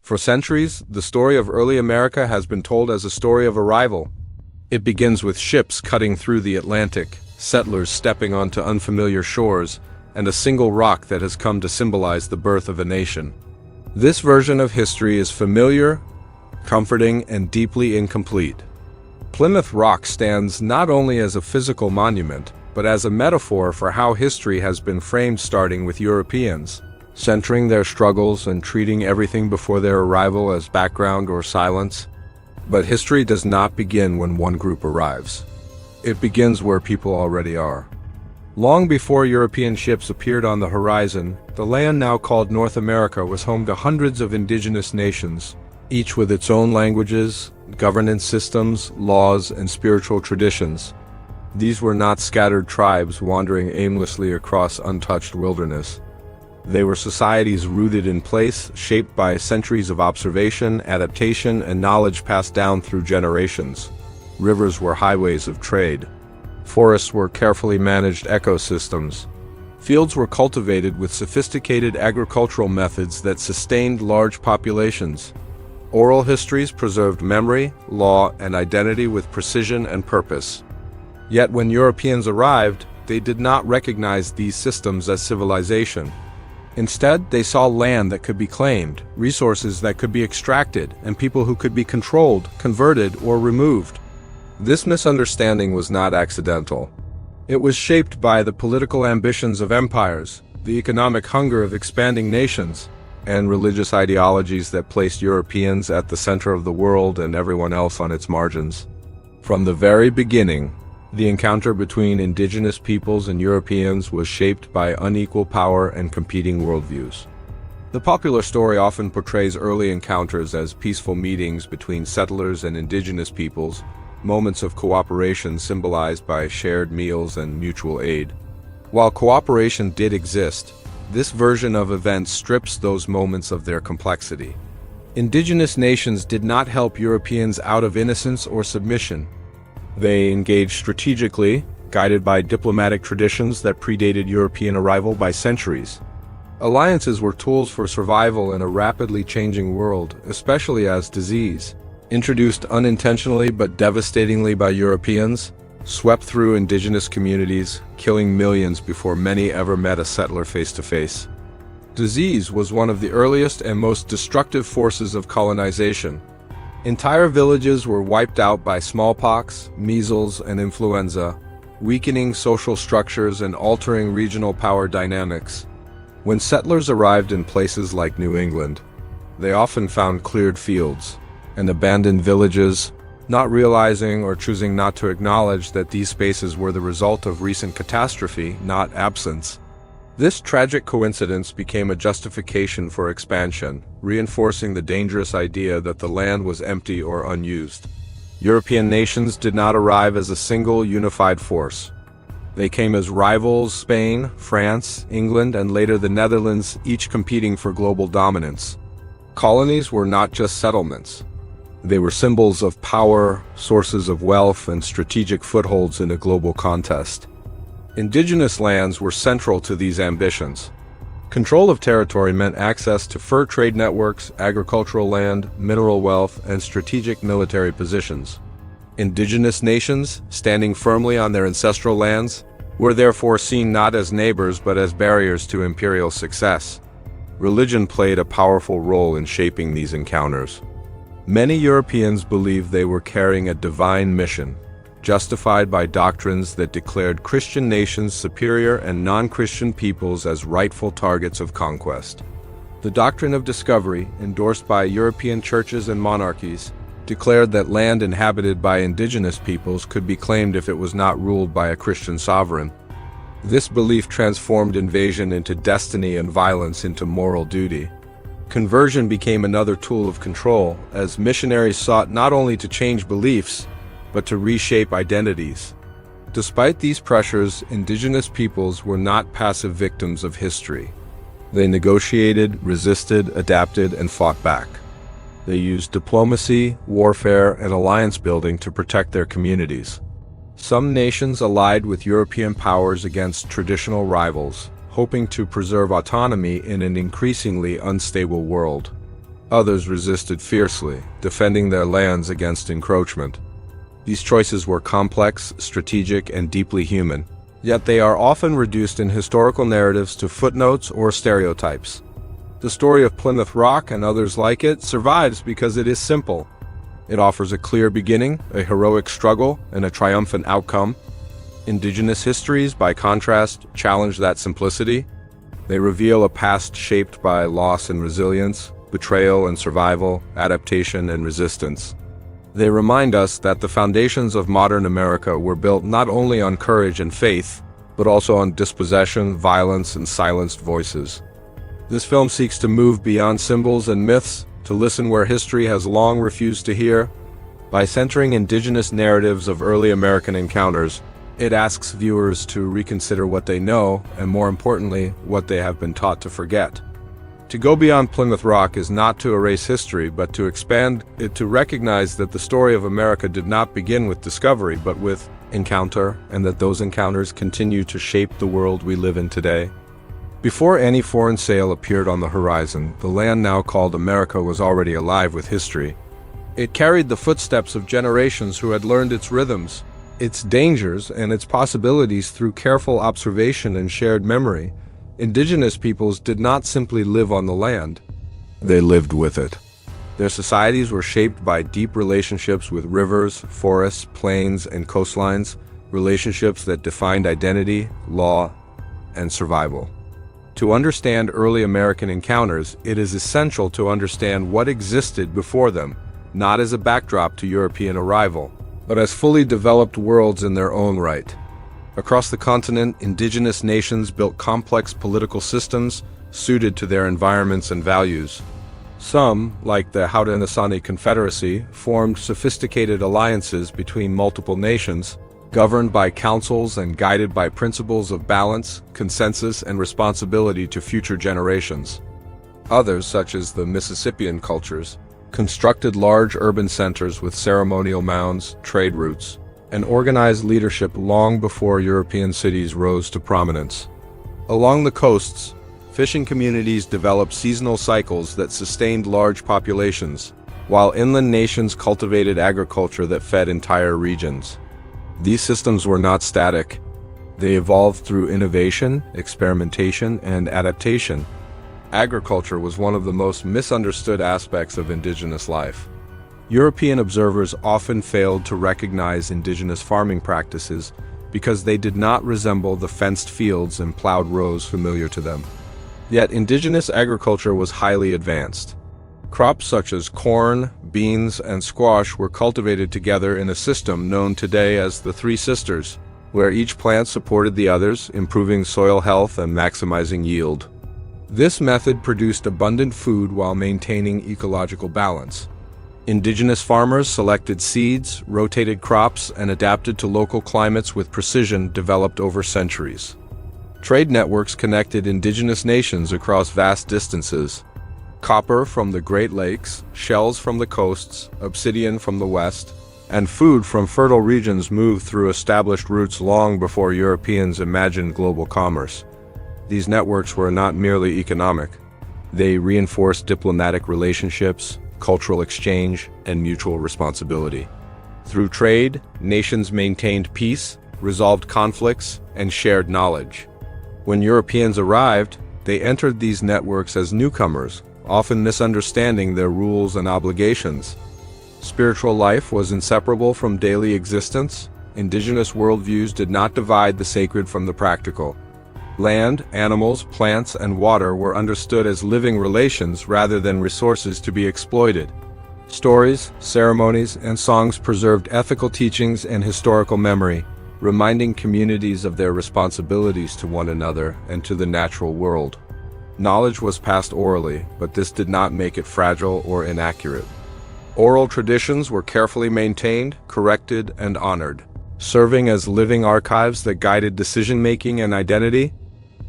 For centuries, the story of early America has been told as a story of arrival. It begins with ships cutting through the Atlantic, settlers stepping onto unfamiliar shores, and a single rock that has come to symbolize the birth of a nation. This version of history is familiar, comforting, and deeply incomplete. Plymouth Rock stands not only as a physical monument, but as a metaphor for how history has been framed starting with Europeans, centering their struggles and treating everything before their arrival as background or silence. But history does not begin when one group arrives. It begins where people already are. Long before European ships appeared on the horizon, the land now called North America was home to hundreds of indigenous nations, each with its own languages, governance systems, laws, and spiritual traditions. These were not scattered tribes wandering aimlessly across untouched wilderness. They were societies rooted in place, shaped by centuries of observation, adaptation, and knowledge passed down through generations. Rivers were highways of trade. Forests were carefully managed ecosystems. Fields were cultivated with sophisticated agricultural methods that sustained large populations. Oral histories preserved memory, law, and identity with precision and purpose. Yet when Europeans arrived, they did not recognize these systems as civilization. Instead, they saw land that could be claimed, resources that could be extracted, and people who could be controlled, converted, or removed. This misunderstanding was not accidental. It was shaped by the political ambitions of empires, the economic hunger of expanding nations, and religious ideologies that placed Europeans at the center of the world and everyone else on its margins. From the very beginning, the encounter between indigenous peoples and Europeans was shaped by unequal power and competing worldviews. The popular story often portrays early encounters as peaceful meetings between settlers and indigenous peoples, moments of cooperation symbolized by shared meals and mutual aid. While cooperation did exist, this version of events strips those moments of their complexity. Indigenous nations did not help Europeans out of innocence or submission. They engaged strategically, guided by diplomatic traditions that predated European arrival by centuries. Alliances were tools for survival in a rapidly changing world, especially as disease, introduced unintentionally but devastatingly by Europeans, swept through indigenous communities, killing millions before many ever met a settler face-to-face. Disease was one of the earliest and most destructive forces of colonization. Entire villages were wiped out by smallpox, measles, and influenza, weakening social structures and altering regional power dynamics. When settlers arrived in places like New England, they often found cleared fields and abandoned villages, not realizing or choosing not to acknowledge that these spaces were the result of recent catastrophe, not absence. This tragic coincidence became a justification for expansion, reinforcing the dangerous idea that the land was empty or unused. European nations did not arrive as a single unified force. They came as rivals: Spain, France, England, and later the Netherlands, each competing for global dominance. Colonies were not just settlements. They were symbols of power, sources of wealth, and strategic footholds in a global contest. Indigenous lands were central to these ambitions. Control of territory meant access to fur trade networks, agricultural land, mineral wealth, and strategic military positions. Indigenous nations, standing firmly on their ancestral lands, were therefore seen not as neighbors but as barriers to imperial success. Religion played a powerful role in shaping these encounters. Many Europeans believed they were carrying a divine mission, justified by doctrines that declared Christian nations superior and non-Christian peoples as rightful targets of conquest. The doctrine of discovery, endorsed by European churches and monarchies, declared that land inhabited by indigenous peoples could be claimed if it was not ruled by a Christian sovereign. This belief transformed invasion into destiny and violence into moral duty. Conversion became another tool of control, as missionaries sought not only to change beliefs, but to reshape identities. Despite these pressures, indigenous peoples were not passive victims of history. They negotiated, resisted, adapted, and fought back. They used diplomacy, warfare, and alliance building to protect their communities. Some nations allied with European powers against traditional rivals, hoping to preserve autonomy in an increasingly unstable world. Others resisted fiercely, defending their lands against encroachment. These choices were complex, strategic, and deeply human, yet they are often reduced in historical narratives to footnotes or stereotypes. The story of Plymouth Rock and others like it survives because it is simple. It offers a clear beginning, a heroic struggle, and a triumphant outcome. Indigenous histories, by contrast, challenge that simplicity. They reveal a past shaped by loss and resilience, betrayal and survival, adaptation and resistance. They remind us that the foundations of modern America were built not only on courage and faith, but also on dispossession, violence, and silenced voices. This film seeks to move beyond symbols and myths, to listen where history has long refused to hear. By centering indigenous narratives of early American encounters, it asks viewers to reconsider what they know, and more importantly, what they have been taught to forget. To go beyond Plymouth Rock is not to erase history, but to expand it, to recognize that the story of America did not begin with discovery, but with encounter, and that those encounters continue to shape the world we live in today. Before any foreign sail appeared on the horizon, the land now called America was already alive with history. It carried the footsteps of generations who had learned its rhythms, its dangers, and its possibilities through careful observation and shared memory. Indigenous peoples did not simply live on the land, they lived with it. Their societies were shaped by deep relationships with rivers, forests, plains, and coastlines, relationships that defined identity, law, and survival. To understand early American encounters, it is essential to understand what existed before them, not as a backdrop to European arrival, but as fully developed worlds in their own right. Across the continent, indigenous nations built complex political systems suited to their environments and values. Some, like the Haudenosaunee Confederacy, formed sophisticated alliances between multiple nations, governed by councils and guided by principles of balance, consensus, and responsibility to future generations. Others, such as the Mississippian cultures, constructed large urban centers with ceremonial mounds, trade routes, and organized leadership long before European cities rose to prominence. Along the coasts, fishing communities developed seasonal cycles that sustained large populations, while inland nations cultivated agriculture that fed entire regions. These systems were not static. They evolved through innovation, experimentation, and adaptation. Agriculture was one of the most misunderstood aspects of indigenous life. European observers often failed to recognize indigenous farming practices because they did not resemble the fenced fields and plowed rows familiar to them. Yet indigenous agriculture was highly advanced. Crops such as corn, beans, and squash were cultivated together in a system known today as the Three Sisters, where each plant supported the others, improving soil health and maximizing yield. This method produced abundant food while maintaining ecological balance. Indigenous farmers selected seeds, rotated crops, and adapted to local climates with precision developed over centuries. Trade networks connected indigenous nations across vast distances. Copper from the Great Lakes, shells from the coasts, obsidian from the west, and food from fertile regions moved through established routes long before Europeans imagined global commerce. These networks were not merely economic. They reinforced diplomatic relationships, cultural exchange, and mutual responsibility. Through trade, nations maintained peace, resolved conflicts, and shared knowledge. When Europeans arrived, they entered these networks as newcomers, often misunderstanding their rules and obligations. Spiritual life was inseparable from daily existence. Indigenous worldviews did not divide the sacred from the practical. Land, animals, plants, and water were understood as living relations rather than resources to be exploited. Stories, ceremonies, and songs preserved ethical teachings and historical memory, reminding communities of their responsibilities to one another and to the natural world. Knowledge was passed orally, but this did not make it fragile or inaccurate. Oral traditions were carefully maintained, corrected, and honored, serving as living archives that guided decision-making and identity.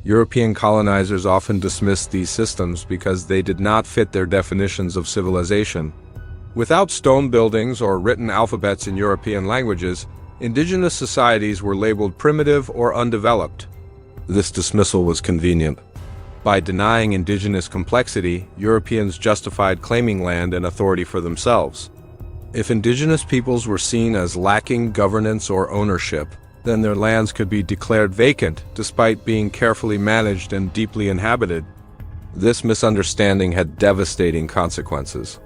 European colonizers often dismissed these systems because they did not fit their definitions of civilization. Without stone buildings or written alphabets in European languages, indigenous societies were labeled primitive or undeveloped. This dismissal was convenient. By denying indigenous complexity, Europeans justified claiming land and authority for themselves. If indigenous peoples were seen as lacking governance or ownership, then their lands could be declared vacant despite being carefully managed and deeply inhabited. This misunderstanding had devastating consequences.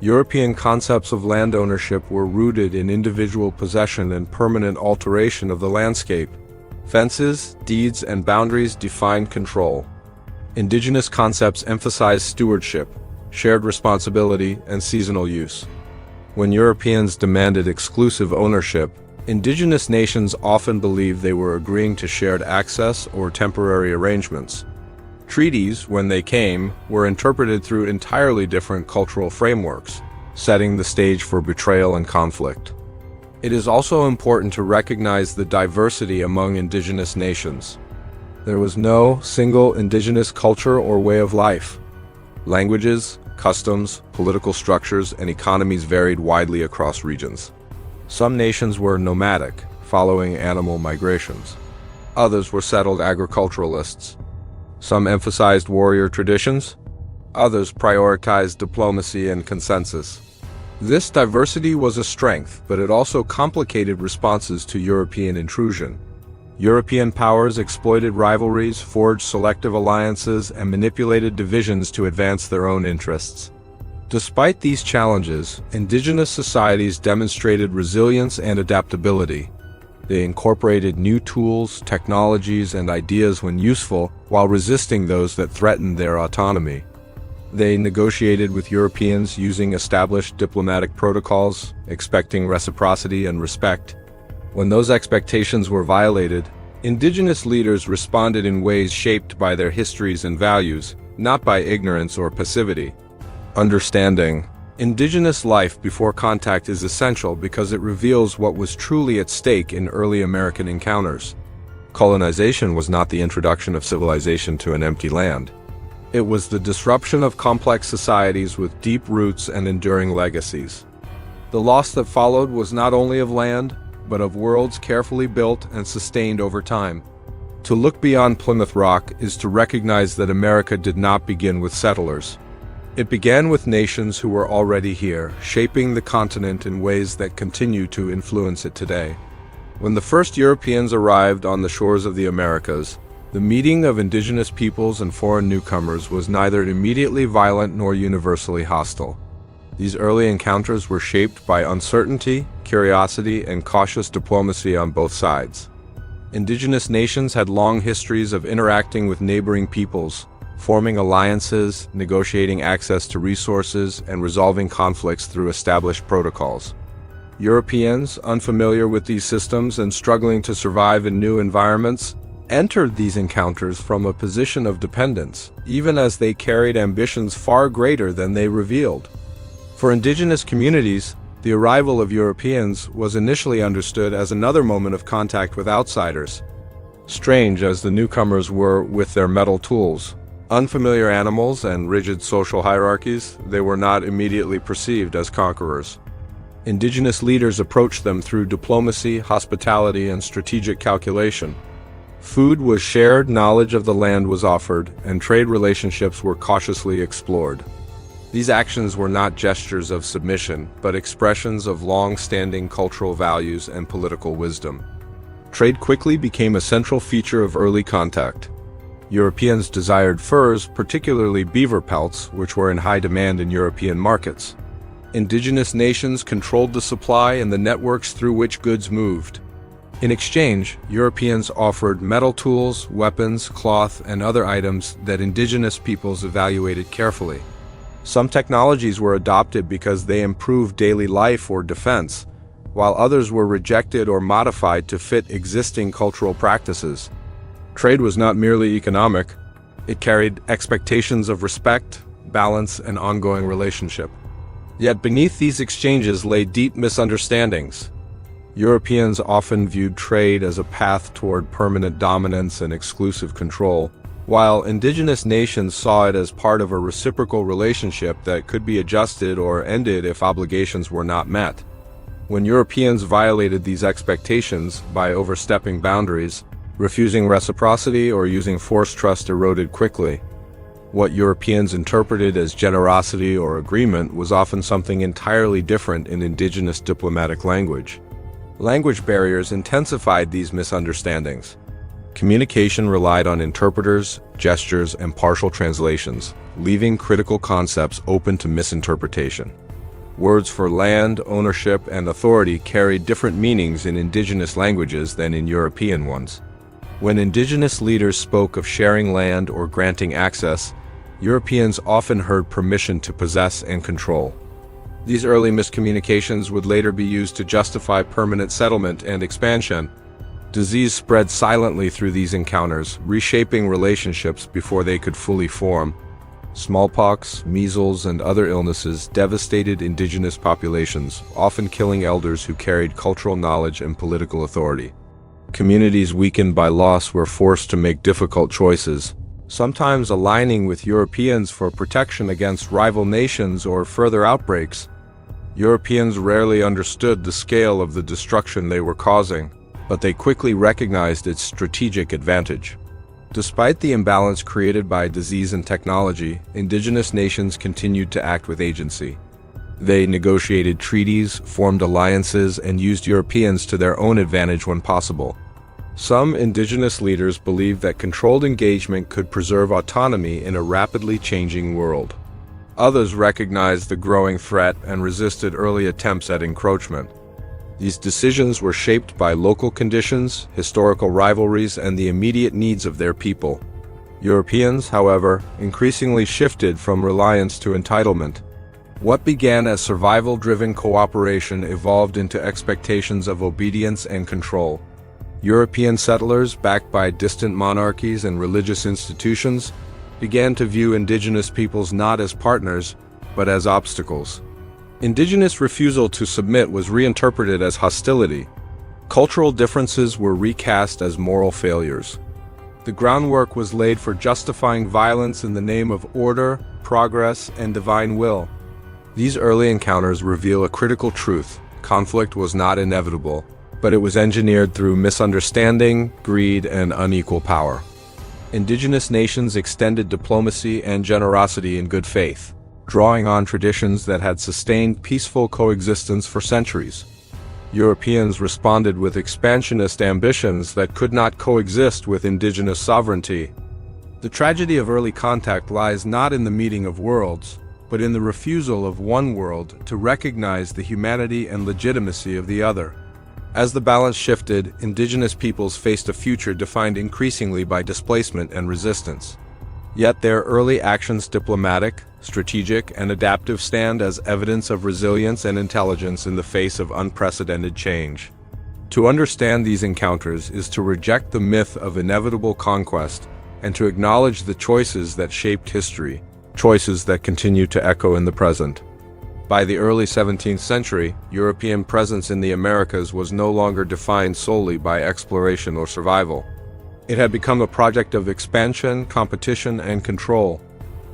European concepts of land ownership were rooted in individual possession and permanent alteration of the landscape. Fences, deeds, and boundaries defined control. Indigenous concepts emphasized stewardship, shared responsibility, and seasonal use. When Europeans demanded exclusive ownership, indigenous nations often believed they were agreeing to shared access or temporary arrangements. Treaties, when they came, were interpreted through entirely different cultural frameworks, setting the stage for betrayal and conflict. It is also important to recognize the diversity among indigenous nations. There was no single indigenous culture or way of life. Languages, customs, political structures, and economies varied widely across regions. Some nations were nomadic, following animal migrations. Others were settled agriculturalists. Some emphasized warrior traditions. Others prioritized diplomacy and consensus. This diversity was a strength, but it also complicated responses to European intrusion. European powers exploited rivalries, forged selective alliances, and manipulated divisions to advance their own interests. Despite these challenges, indigenous societies demonstrated resilience and adaptability. They incorporated new tools, technologies, and ideas when useful, while resisting those that threatened their autonomy. They negotiated with Europeans using established diplomatic protocols, expecting reciprocity and respect. When those expectations were violated, indigenous leaders responded in ways shaped by their histories and values, not by ignorance or passivity. Understanding indigenous life before contact is essential because it reveals what was truly at stake in early American encounters. Colonization was not the introduction of civilization to an empty land. It was the disruption of complex societies with deep roots and enduring legacies. The loss that followed was not only of land, but of worlds carefully built and sustained over time. To look beyond Plymouth Rock is to recognize that America did not begin with settlers. It began with nations who were already here, shaping the continent in ways that continue to influence it today. When the first Europeans arrived on the shores of the Americas, the meeting of indigenous peoples and foreign newcomers was neither immediately violent nor universally hostile. These early encounters were shaped by uncertainty, curiosity, and cautious diplomacy on both sides. Indigenous nations had long histories of interacting with neighboring peoples, forming alliances, negotiating access to resources, and resolving conflicts through established protocols. Europeans, unfamiliar with these systems and struggling to survive in new environments, entered these encounters from a position of dependence, even as they carried ambitions far greater than they revealed. For indigenous communities, the arrival of Europeans was initially understood as another moment of contact with outsiders. Strange as the newcomers were with their metal tools, unfamiliar animals, and rigid social hierarchies, they were not immediately perceived as conquerors. Indigenous leaders approached them through diplomacy, hospitality, and strategic calculation. Food was shared, knowledge of the land was offered, and trade relationships were cautiously explored. These actions were not gestures of submission, but expressions of long-standing cultural values and political wisdom. Trade quickly became a central feature of early contact. Europeans desired furs, particularly beaver pelts, which were in high demand in European markets. Indigenous nations controlled the supply and the networks through which goods moved. In exchange, Europeans offered metal tools, weapons, cloth, and other items that indigenous peoples evaluated carefully. Some technologies were adopted because they improved daily life or defense, while others were rejected or modified to fit existing cultural practices. Trade was not merely economic, it carried expectations of respect, balance, and ongoing relationship. Yet beneath these exchanges lay deep misunderstandings. Europeans often viewed trade as a path toward permanent dominance and exclusive control, while indigenous nations saw it as part of a reciprocal relationship that could be adjusted or ended if obligations were not met. When Europeans violated these expectations by overstepping boundaries, refusing reciprocity, or using force, trust eroded quickly. What Europeans interpreted as generosity or agreement was often something entirely different in indigenous diplomatic language. Language barriers intensified these misunderstandings. Communication relied on interpreters, gestures, and partial translations, leaving critical concepts open to misinterpretation. Words for land, ownership, and authority carried different meanings in indigenous languages than in European ones. When indigenous leaders spoke of sharing land or granting access, Europeans often heard permission to possess and control. These early miscommunications would later be used to justify permanent settlement and expansion. Disease spread silently through these encounters, reshaping relationships before they could fully form. Smallpox, measles, and other illnesses devastated indigenous populations, often killing elders who carried cultural knowledge and political authority. Communities weakened by loss were forced to make difficult choices, sometimes aligning with Europeans for protection against rival nations or further outbreaks. Europeans rarely understood the scale of the destruction they were causing, but they quickly recognized its strategic advantage. Despite the imbalance created by disease and technology, indigenous nations continued to act with agency. They negotiated treaties, formed alliances, and used Europeans to their own advantage when possible. Some indigenous leaders believed that controlled engagement could preserve autonomy in a rapidly changing world. Others recognized the growing threat and resisted early attempts at encroachment. These decisions were shaped by local conditions, historical rivalries, and the immediate needs of their people. Europeans, however, increasingly shifted from reliance to entitlement. What began as survival-driven cooperation evolved into expectations of obedience and control. European settlers, backed by distant monarchies and religious institutions, began to view indigenous peoples not as partners, but as obstacles. Indigenous refusal to submit was reinterpreted as hostility. Cultural differences were recast as moral failures. The groundwork was laid for justifying violence in the name of order, progress, and divine will. These early encounters reveal a critical truth: conflict was not inevitable, but it was engineered through misunderstanding, greed, and unequal power. Indigenous nations extended diplomacy and generosity in good faith, drawing on traditions that had sustained peaceful coexistence for centuries. Europeans responded with expansionist ambitions that could not coexist with indigenous sovereignty. The tragedy of early contact lies not in the meeting of worlds, but in the refusal of one world to recognize the humanity and legitimacy of the other. As the balance shifted, indigenous peoples faced a future defined increasingly by displacement and resistance. Yet their early actions, diplomatic, strategic, and adaptive, stand as evidence of resilience and intelligence in the face of unprecedented change. To understand these encounters is to reject the myth of inevitable conquest and to acknowledge the choices that shaped history, choices that continue to echo in the present. By the early 17th century, European presence in the Americas was no longer defined solely by exploration or survival. It had become a project of expansion, competition, and control.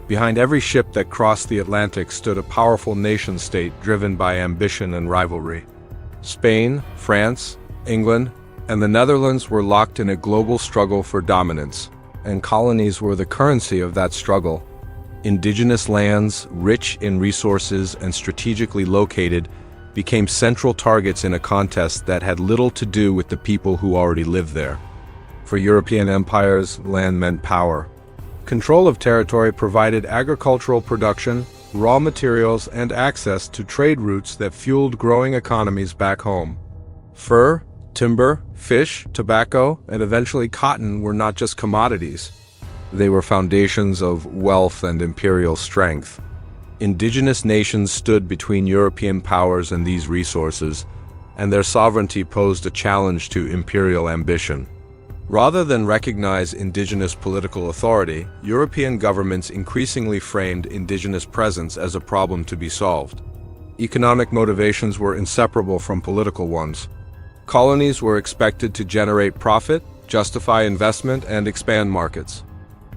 Behind every ship that crossed the Atlantic stood a powerful nation-state driven by ambition and rivalry. Spain, France, England, and the Netherlands were locked in a global struggle for dominance, and colonies were the currency of that struggle. Indigenous lands, rich in resources and strategically located, became central targets in a contest that had little to do with the people who already lived there. For European empires, land meant power. Control of territory provided agricultural production, raw materials, and access to trade routes that fueled growing economies back home. Fur, timber, fish, tobacco, and eventually cotton were not just commodities. They were foundations of wealth and imperial strength. Indigenous nations stood between European powers and these resources, and their sovereignty posed a challenge to imperial ambition. Rather than recognize indigenous political authority, European governments increasingly framed indigenous presence as a problem to be solved. Economic motivations were inseparable from political ones. Colonies were expected to generate profit, justify investment, and expand markets.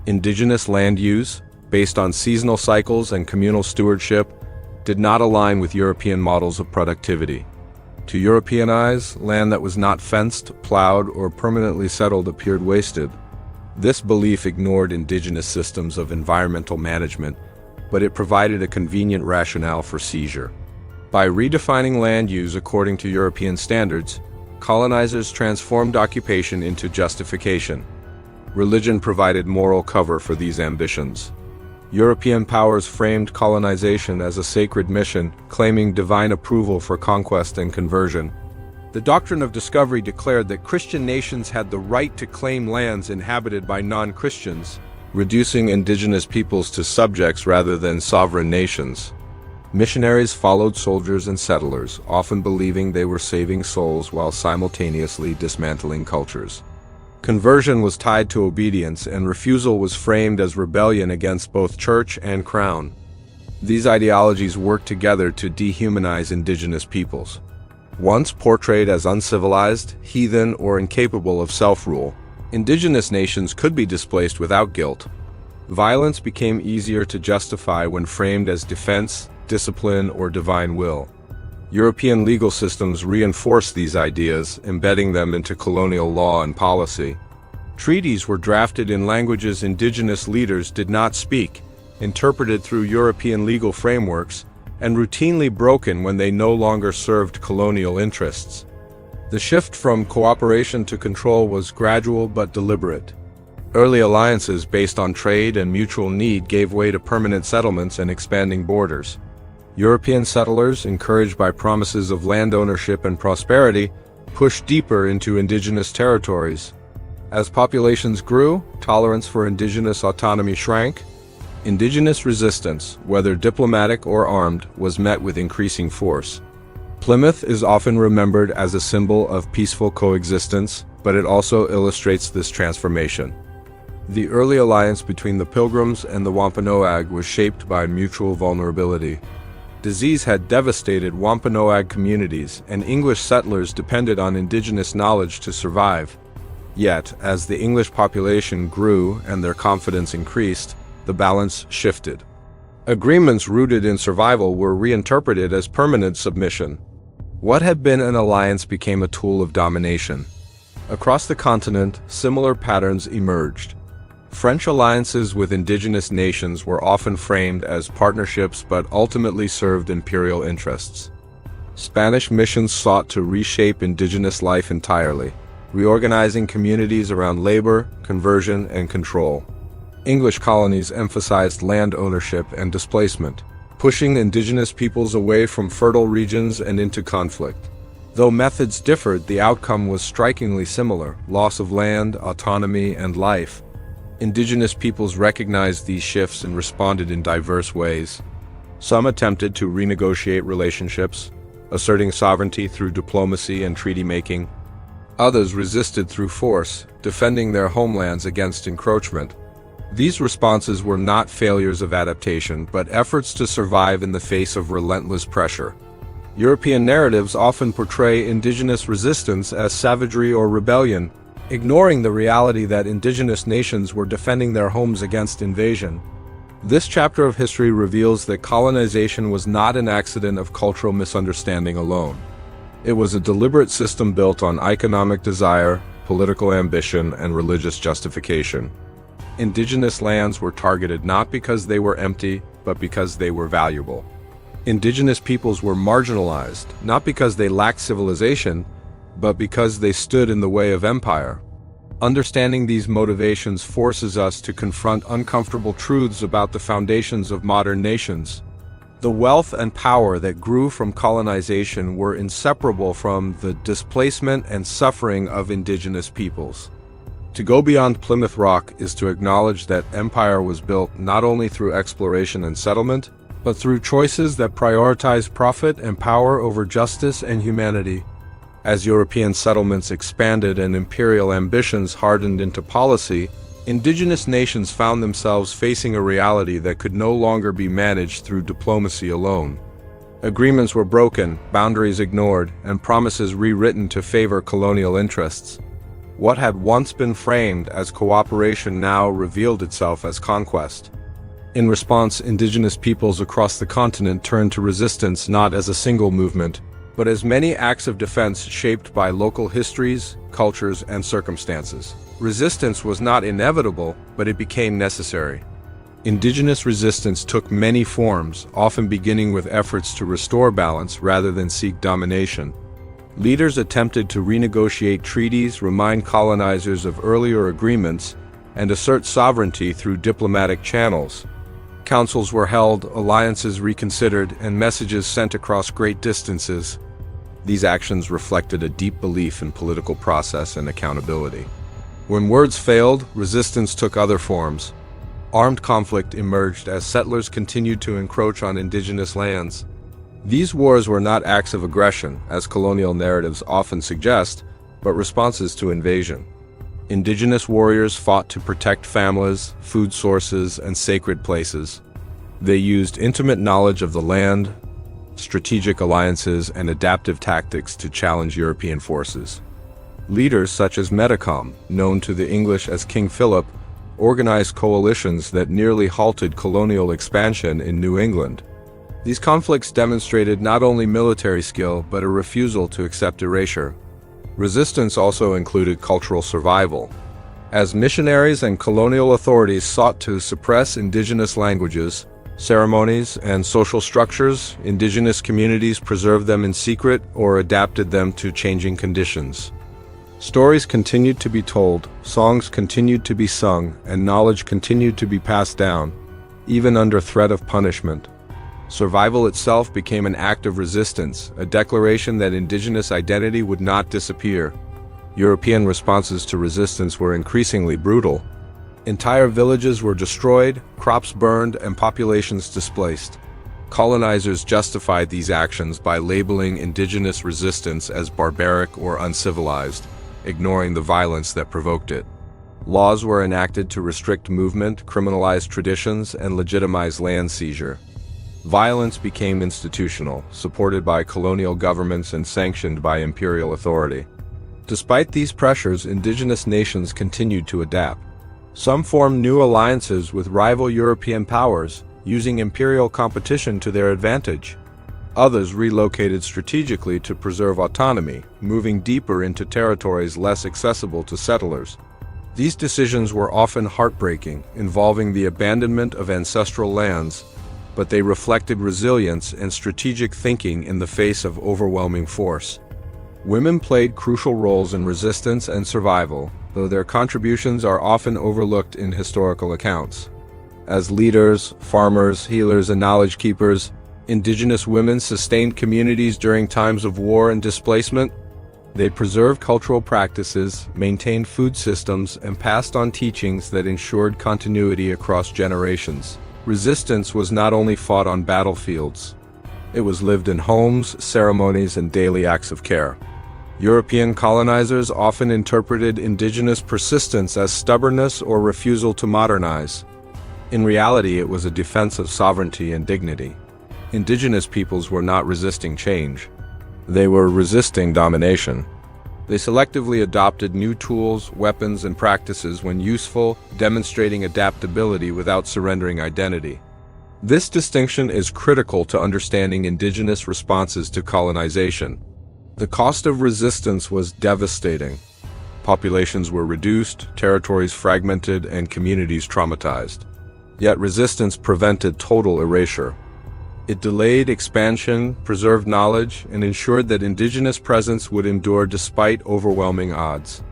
Indigenous land use, based on seasonal cycles and communal stewardship, did not align with European models of productivity. To European eyes, land that was not fenced, plowed, or permanently settled appeared wasted. This belief ignored indigenous systems of environmental management, but it provided a convenient rationale for seizure. By redefining land use according to European standards, colonizers transformed occupation into justification. Religion provided moral cover for these ambitions. European powers framed colonization as a sacred mission, claiming divine approval for conquest and conversion. The doctrine of discovery declared that Christian nations had the right to claim lands inhabited by non-Christians, reducing indigenous peoples to subjects rather than sovereign nations. Missionaries followed soldiers and settlers, often believing they were saving souls while simultaneously dismantling cultures. Conversion was tied to obedience, and refusal was framed as rebellion against both church and crown. These ideologies worked together to dehumanize indigenous peoples. Once portrayed as uncivilized, heathen, or incapable of self-rule, indigenous nations could be displaced without guilt. Violence became easier to justify when framed as defense, discipline, or divine will. European legal systems reinforced these ideas, embedding them into colonial law and policy. Treaties were drafted in languages indigenous leaders did not speak, interpreted through European legal frameworks, and routinely broken when they no longer served colonial interests. The shift from cooperation to control was gradual but deliberate. Early alliances based on trade and mutual need gave way to permanent settlements and expanding borders. European settlers, encouraged by promises of land ownership and prosperity, pushed deeper into indigenous territories. As populations grew, tolerance for indigenous autonomy shrank. Indigenous resistance, whether diplomatic or armed, was met with increasing force. Plymouth is often remembered as a symbol of peaceful coexistence, but it also illustrates this transformation. The early alliance between the Pilgrims and the Wampanoag was shaped by mutual vulnerability. Disease had devastated Wampanoag communities, and English settlers depended on indigenous knowledge to survive. Yet, as the English population grew and their confidence increased, the balance shifted. Agreements rooted in survival were reinterpreted as permanent submission. What had been an alliance became a tool of domination. Across the continent, similar patterns emerged. French alliances with indigenous nations were often framed as partnerships but ultimately served imperial interests. Spanish missions sought to reshape indigenous life entirely, reorganizing communities around labor, conversion, and control. English colonies emphasized land ownership and displacement, pushing indigenous peoples away from fertile regions and into conflict. Though methods differed, the outcome was strikingly similar: loss of land, autonomy, and life. Indigenous peoples recognized these shifts and responded in diverse ways. Some attempted to renegotiate relationships, asserting sovereignty through diplomacy and treaty-making. Others resisted through force, defending their homelands against encroachment. These responses were not failures of adaptation, but efforts to survive in the face of relentless pressure. European narratives often portray indigenous resistance as savagery or rebellion, ignoring the reality that indigenous nations were defending their homes against invasion. This chapter of history reveals that colonization was not an accident of cultural misunderstanding alone. It was a deliberate system built on economic desire, political ambition, and religious justification. Indigenous lands were targeted not because they were empty, but because they were valuable. Indigenous peoples were marginalized, not because they lacked civilization, but because they stood in the way of empire. Understanding these motivations forces us to confront uncomfortable truths about the foundations of modern nations. The wealth and power that grew from colonization were inseparable from the displacement and suffering of indigenous peoples. To go beyond Plymouth Rock is to acknowledge that empire was built not only through exploration and settlement, but through choices that prioritize profit and power over justice and humanity. As European settlements expanded and imperial ambitions hardened into policy, indigenous nations found themselves facing a reality that could no longer be managed through diplomacy alone. Agreements were broken, boundaries ignored, and promises rewritten to favor colonial interests. What had once been framed as cooperation now revealed itself as conquest. In response, indigenous peoples across the continent turned to resistance not as a single movement, but as many acts of defense shaped by local histories, cultures, and circumstances. Resistance was not inevitable, but it became necessary. Indigenous resistance took many forms, often beginning with efforts to restore balance rather than seek domination. Leaders attempted to renegotiate treaties, remind colonizers of earlier agreements, and assert sovereignty through diplomatic channels. Councils were held, alliances reconsidered, and messages sent across great distances. These actions reflected a deep belief in political process and accountability. When words failed, resistance took other forms. Armed conflict emerged as settlers continued to encroach on indigenous lands. These wars were not acts of aggression, as colonial narratives often suggest, but responses to invasion. Indigenous warriors fought to protect families, food sources, and sacred places. They used intimate knowledge of the land, strategic alliances, and adaptive tactics to challenge European forces. Leaders such as Metacom, known to the English as King Philip, organized coalitions that nearly halted colonial expansion in New England. These conflicts demonstrated not only military skill, but a refusal to accept erasure. Resistance also included cultural survival. As missionaries and colonial authorities sought to suppress indigenous languages, ceremonies, and social structures, indigenous communities preserved them in secret or adapted them to changing conditions. Stories continued to be told, songs continued to be sung, and knowledge continued to be passed down, even under threat of punishment. Survival itself became an act of resistance, a declaration that indigenous identity would not disappear. European responses to resistance were increasingly brutal. Entire villages were destroyed, crops burned, and populations displaced. Colonizers justified these actions by labeling indigenous resistance as barbaric or uncivilized, ignoring the violence that provoked it. Laws were enacted to restrict movement, criminalize traditions, and legitimize land seizure. Violence became institutional, supported by colonial governments and sanctioned by imperial authority. Despite these pressures, indigenous nations continued to adapt. Some formed new alliances with rival European powers, using imperial competition to their advantage. Others relocated strategically to preserve autonomy, moving deeper into territories less accessible to settlers. These decisions were often heartbreaking, involving the abandonment of ancestral lands, but they reflected resilience and strategic thinking in the face of overwhelming force. Women played crucial roles in resistance and survival, though their contributions are often overlooked in historical accounts. As leaders, farmers, healers, and knowledge keepers, indigenous women sustained communities during times of war and displacement. They preserved cultural practices, maintained food systems, and passed on teachings that ensured continuity across generations. Resistance was not only fought on battlefields. It was lived in homes, ceremonies, and daily acts of care. European colonizers often interpreted indigenous persistence as stubbornness or refusal to modernize. In reality, it was a defense of sovereignty and dignity. Indigenous peoples were not resisting change. They were resisting domination. They selectively adopted new tools, weapons, and practices when useful, demonstrating adaptability without surrendering identity. This distinction is critical to understanding indigenous responses to colonization. The cost of resistance was devastating. Populations were reduced, territories fragmented, and communities traumatized. Yet resistance prevented total erasure. It delayed expansion, preserved knowledge, and ensured that indigenous presence would endure despite overwhelming odds.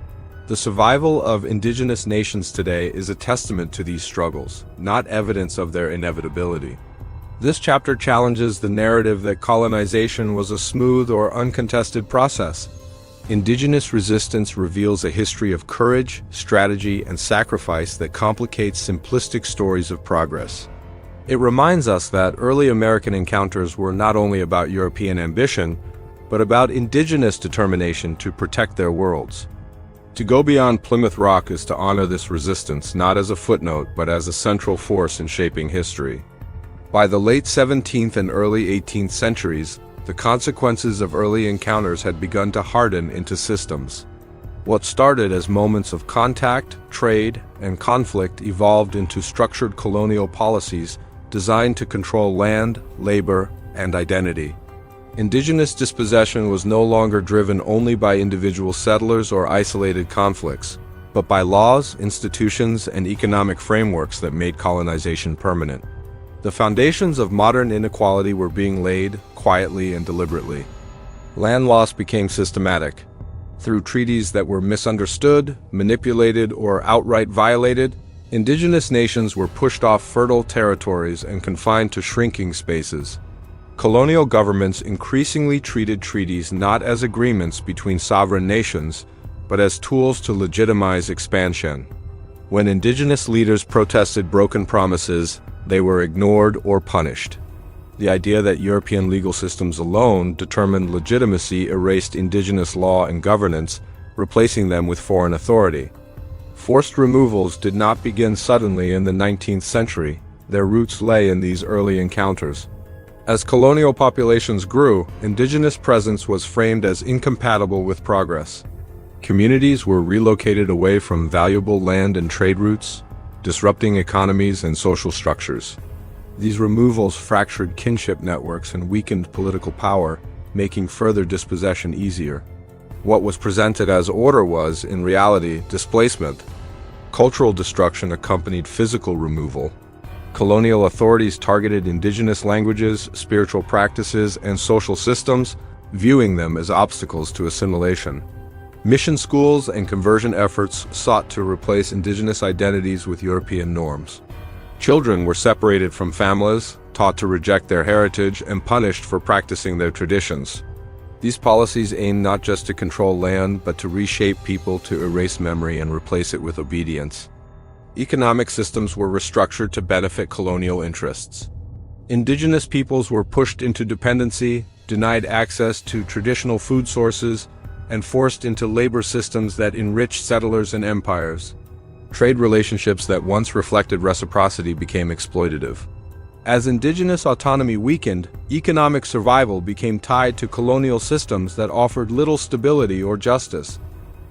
The survival of indigenous nations today is a testament to these struggles, not evidence of their inevitability. This chapter challenges the narrative that colonization was a smooth or uncontested process. Indigenous resistance reveals a history of courage, strategy, and sacrifice that complicates simplistic stories of progress. It reminds us that early American encounters were not only about European ambition, but about indigenous determination to protect their worlds. To go beyond Plymouth Rock is to honor this resistance not as a footnote, but as a central force in shaping history. By the late 17th and early 18th centuries, the consequences of early encounters had begun to harden into systems. What started as moments of contact, trade, and conflict evolved into structured colonial policies designed to control land, labor, and identity. Indigenous dispossession was no longer driven only by individual settlers or isolated conflicts. but by laws, institutions, and economic frameworks that made colonization permanent. The foundations of modern inequality were being laid quietly and deliberately. Land loss became systematic. Through treaties that were misunderstood, manipulated, or outright violated, indigenous nations were pushed off fertile territories and confined to shrinking spaces. Colonial governments increasingly treated treaties not as agreements between sovereign nations, but as tools to legitimize expansion. When indigenous leaders protested broken promises, they were ignored or punished. The idea that European legal systems alone determined legitimacy erased indigenous law and governance, replacing them with foreign authority. Forced removals did not begin suddenly in the 19th century. Their roots lay in these early encounters. As colonial populations grew, indigenous presence was framed as incompatible with progress. Communities were relocated away from valuable land and trade routes, disrupting economies and social structures. These removals fractured kinship networks and weakened political power, making further dispossession easier. What was presented as order was, in reality, displacement. Cultural destruction accompanied physical removal. Colonial authorities targeted indigenous languages, spiritual practices, and social systems, viewing them as obstacles to assimilation. Mission schools and conversion efforts sought to replace indigenous identities with European norms. Children were separated from families, taught to reject their heritage, and punished for practicing their traditions. These policies aimed not just to control land, but to reshape people, to erase memory and replace it with obedience. Economic systems were restructured to benefit colonial interests. Indigenous peoples were pushed into dependency, denied access to traditional food sources, and forced into labor systems that enriched settlers and empires. Trade relationships that once reflected reciprocity became exploitative. As indigenous autonomy weakened, economic survival became tied to colonial systems that offered little stability or justice.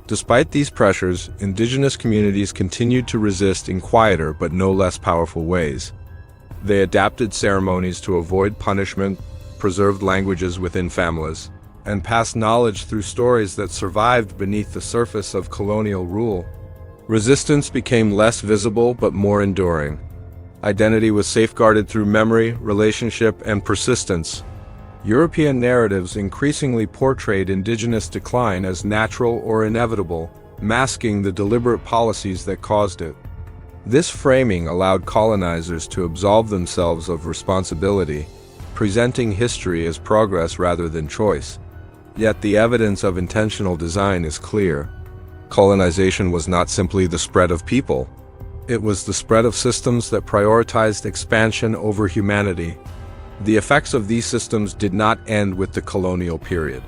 Despite these pressures, indigenous communities continued to resist in quieter but no less powerful ways. They adapted ceremonies to avoid punishment, preserved languages within families, and passed knowledge through stories that survived beneath the surface of colonial rule. Resistance became less visible but more enduring. Identity was safeguarded through memory, relationship, and persistence. European narratives increasingly portrayed indigenous decline as natural or inevitable, masking the deliberate policies that caused it. This framing allowed colonizers to absolve themselves of responsibility, presenting history as progress rather than choice. Yet the evidence of intentional design is clear. Colonization was not simply the spread of people. It was the spread of systems that prioritized expansion over humanity. The effects of these systems did not end with the colonial period.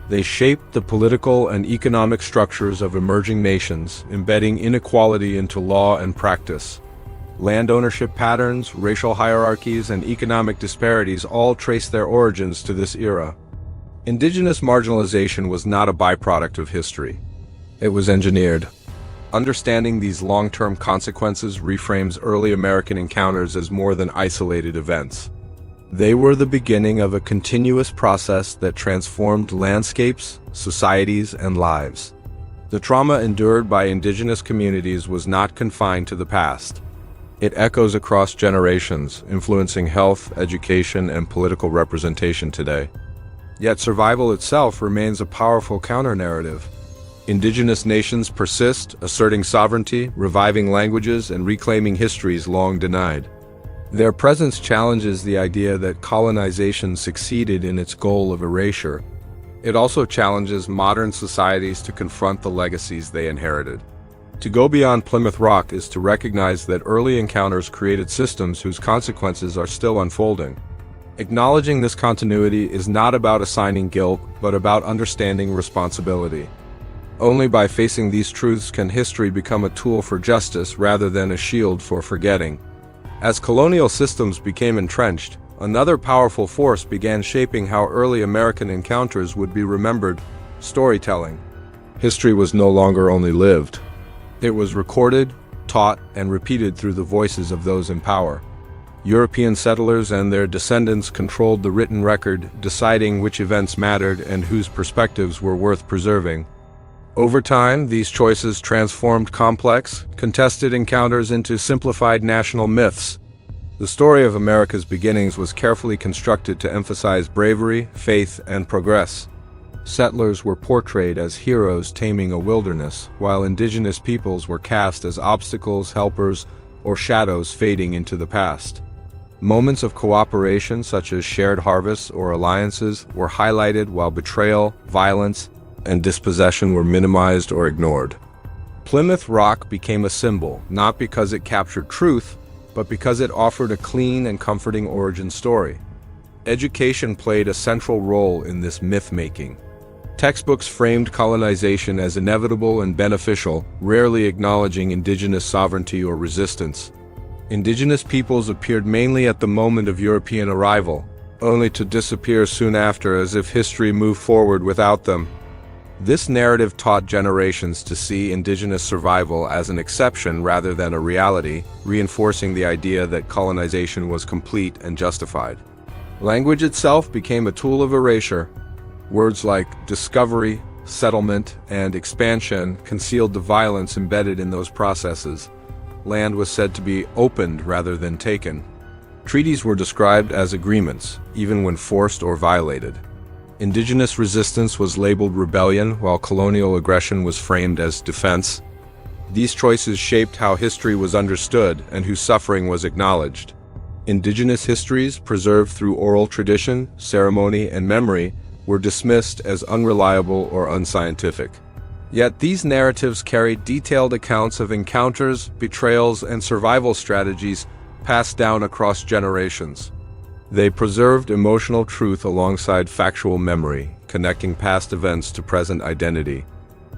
They shaped the political and economic structures of emerging nations, embedding inequality into law and practice. Land ownership patterns, racial hierarchies, and economic disparities all trace their origins to this era. Indigenous marginalization was not a byproduct of history. It was engineered. Understanding these long-term consequences reframes early American encounters as more than isolated events. They were the beginning of a continuous process that transformed landscapes, societies, and lives. The trauma endured by indigenous communities was not confined to the past. It echoes across generations, influencing health, education, and political representation today. Yet survival itself remains a powerful counter-narrative. Indigenous nations persist, asserting sovereignty, reviving languages, and reclaiming histories long denied. Their presence challenges the idea that colonization succeeded in its goal of erasure. It also challenges modern societies to confront the legacies they inherited. To go beyond Plymouth Rock is to recognize that early encounters created systems whose consequences are still unfolding. Acknowledging this continuity is not about assigning guilt, but about understanding responsibility. Only by facing these truths can history become a tool for justice rather than a shield for forgetting. As colonial systems became entrenched, another powerful force began shaping how early American encounters would be remembered: storytelling. History was no longer only lived. It was recorded, taught, and repeated through the voices of those in power. European settlers and their descendants controlled the written record, deciding which events mattered and whose perspectives were worth preserving. Over time, these choices transformed complex, contested encounters into simplified national myths. The story of America's beginnings was carefully constructed to emphasize bravery, faith, and progress. Settlers were portrayed as heroes taming a wilderness, while indigenous peoples were cast as obstacles, helpers, or shadows fading into the past. Moments of cooperation, such as shared harvests or alliances, were highlighted, while betrayal, violence, and dispossession were minimized or ignored. Plymouth Rock became a symbol, not because it captured truth, but because it offered a clean and comforting origin story. Education played a central role in this myth-making. Textbooks framed colonization as inevitable and beneficial, rarely acknowledging indigenous sovereignty or resistance. Indigenous peoples appeared mainly at the moment of European arrival, only to disappear soon after as if history moved forward without them. This narrative taught generations to see indigenous survival as an exception rather than a reality, reinforcing the idea that colonization was complete and justified. Language itself became a tool of erasure. Words like discovery, settlement, and expansion concealed the violence embedded in those processes. Land was said to be opened rather than taken. Treaties were described as agreements, even when forced or violated. Indigenous resistance was labeled rebellion, while colonial aggression was framed as defense. These choices shaped how history was understood and whose suffering was acknowledged. Indigenous histories, preserved through oral tradition, ceremony, and memory, were dismissed as unreliable or unscientific. Yet these narratives carried detailed accounts of encounters, betrayals, and survival strategies passed down across generations. They preserved emotional truth alongside factual memory, connecting past events to present identity.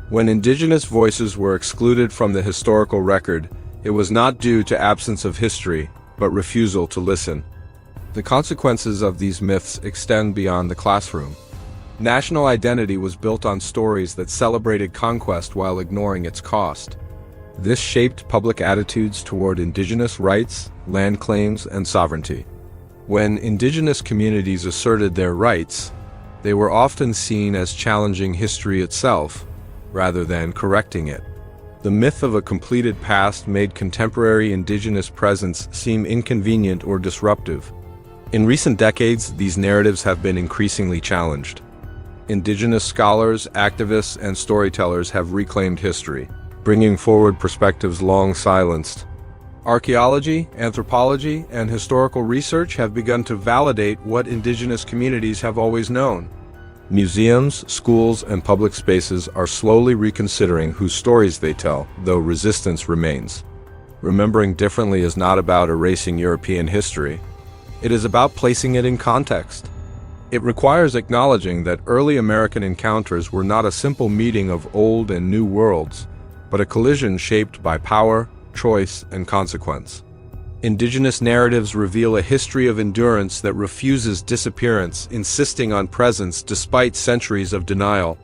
When indigenous voices were excluded from the historical record, it was not due to absence of history, but refusal to listen. The consequences of these myths extend beyond the classroom. National identity was built on stories that celebrated conquest while ignoring its cost. This shaped public attitudes toward indigenous rights, land claims, and sovereignty. When indigenous communities asserted their rights, they were often seen as challenging history itself, rather than correcting it. The myth of a completed past made contemporary indigenous presence seem inconvenient or disruptive. In recent decades, these narratives have been increasingly challenged. Indigenous scholars, activists, and storytellers have reclaimed history, bringing forward perspectives long silenced. Archaeology, anthropology, and historical research have begun to validate what indigenous communities have always known. Museums, schools, and public spaces are slowly reconsidering whose stories they tell, though resistance remains. Remembering differently is not about erasing European history. It is about placing it in context. It requires acknowledging that early American encounters were not a simple meeting of old and new worlds, but a collision shaped by power, choice, and consequence. Indigenous narratives reveal a history of endurance that refuses disappearance, insisting on presence despite centuries of denial.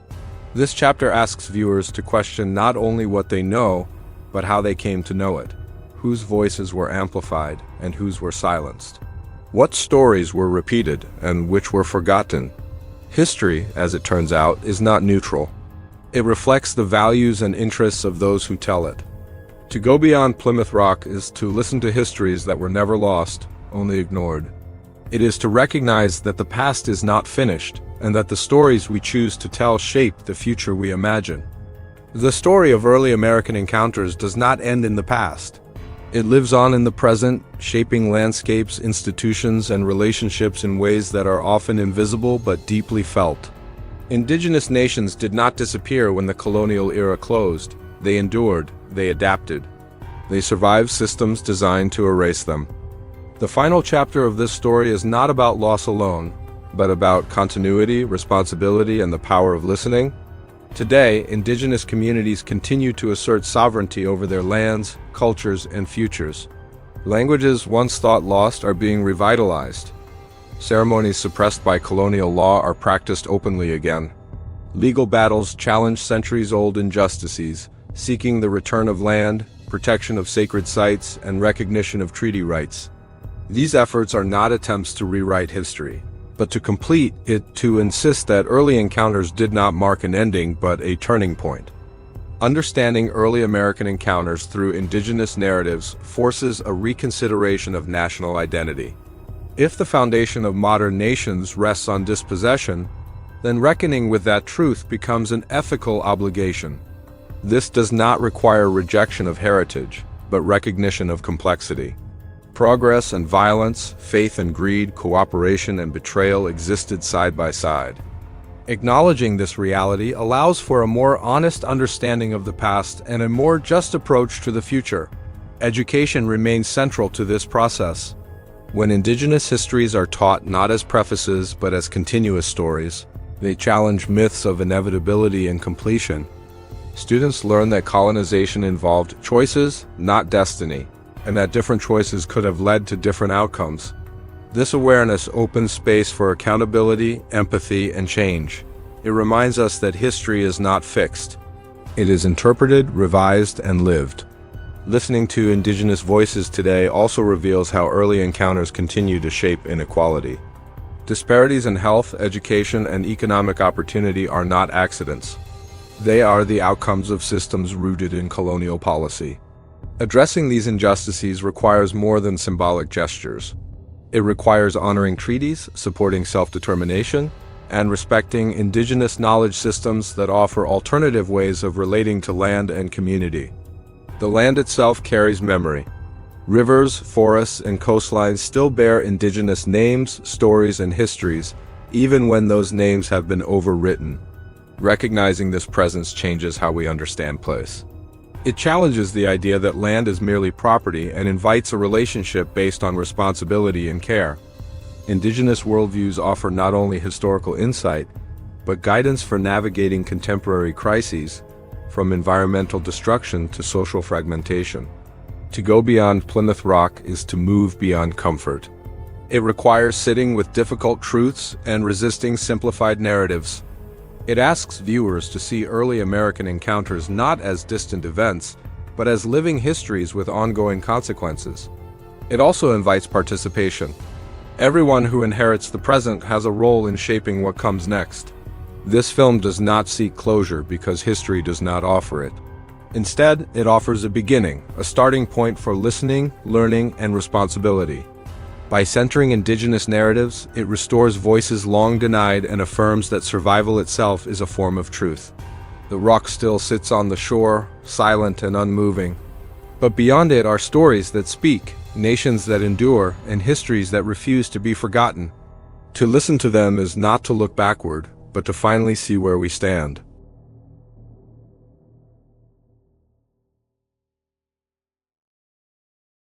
This chapter asks viewers to question not only what they know, but how they came to know it, whose voices were amplified and whose were silenced. What stories were repeated and which were forgotten? History, as it turns out, is not neutral. It reflects the values and interests of those who tell it. To go beyond Plymouth Rock is to listen to histories that were never lost, only ignored. It is to recognize that the past is not finished, and that the stories we choose to tell shape the future we imagine. The story of early American encounters does not end in the past. It lives on in the present, shaping landscapes, institutions, and relationships in ways that are often invisible but deeply felt. Indigenous nations did not disappear when the colonial era closed. They endured, they adapted. They survived systems designed to erase them. The final chapter of this story is not about loss alone, but about continuity, responsibility, and the power of listening. Today, indigenous communities continue to assert sovereignty over their lands, cultures, and futures. Languages once thought lost are being revitalized. Ceremonies suppressed by colonial law are practiced openly again. Legal battles challenge centuries-old injustices, seeking the return of land, protection of sacred sites, and recognition of treaty rights. These efforts are not attempts to rewrite history, but to complete it, to insist that early encounters did not mark an ending but a turning point. Understanding early American encounters through indigenous narratives forces a reconsideration of national identity. If the foundation of modern nations rests on dispossession, then reckoning with that truth becomes an ethical obligation. This does not require rejection of heritage, but recognition of complexity. Progress and violence, faith and greed, cooperation and betrayal existed side by side. Acknowledging this reality allows for a more honest understanding of the past and a more just approach to the future. Education remains central to this process. When indigenous histories are taught not as prefaces but as continuous stories, they challenge myths of inevitability and completion. Students learn that colonization involved choices, not destiny, and that different choices could have led to different outcomes. This awareness opens space for accountability, empathy, and change. It reminds us that history is not fixed. It is interpreted, revised, and lived. Listening to indigenous voices today also reveals how early encounters continue to shape inequality. Disparities in health, education, and economic opportunity are not accidents. They are the outcomes of systems rooted in colonial policy. Addressing these injustices requires more than symbolic gestures. It requires honoring treaties, supporting self-determination, and respecting indigenous knowledge systems that offer alternative ways of relating to land and community. The land itself carries memory. Rivers, forests, and coastlines still bear indigenous names, stories, and histories, even when those names have been overwritten. Recognizing this presence changes how we understand place. It challenges the idea that land is merely property and invites a relationship based on responsibility and care. Indigenous worldviews offer not only historical insight, but guidance for navigating contemporary crises, from environmental destruction to social fragmentation. To go beyond Plymouth Rock is to move beyond comfort. It requires sitting with difficult truths and resisting simplified narratives. It asks viewers to see early American encounters not as distant events, but as living histories with ongoing consequences. It also invites participation. Everyone who inherits the present has a role in shaping what comes next. This film does not seek closure because history does not offer it. Instead, it offers a beginning, a starting point for listening, learning, and responsibility. By centering indigenous narratives, it restores voices long denied and affirms that survival itself is a form of truth. The rock still sits on the shore, silent and unmoving. But beyond it are stories that speak, nations that endure, and histories that refuse to be forgotten. To listen to them is not to look backward, but to finally see where we stand.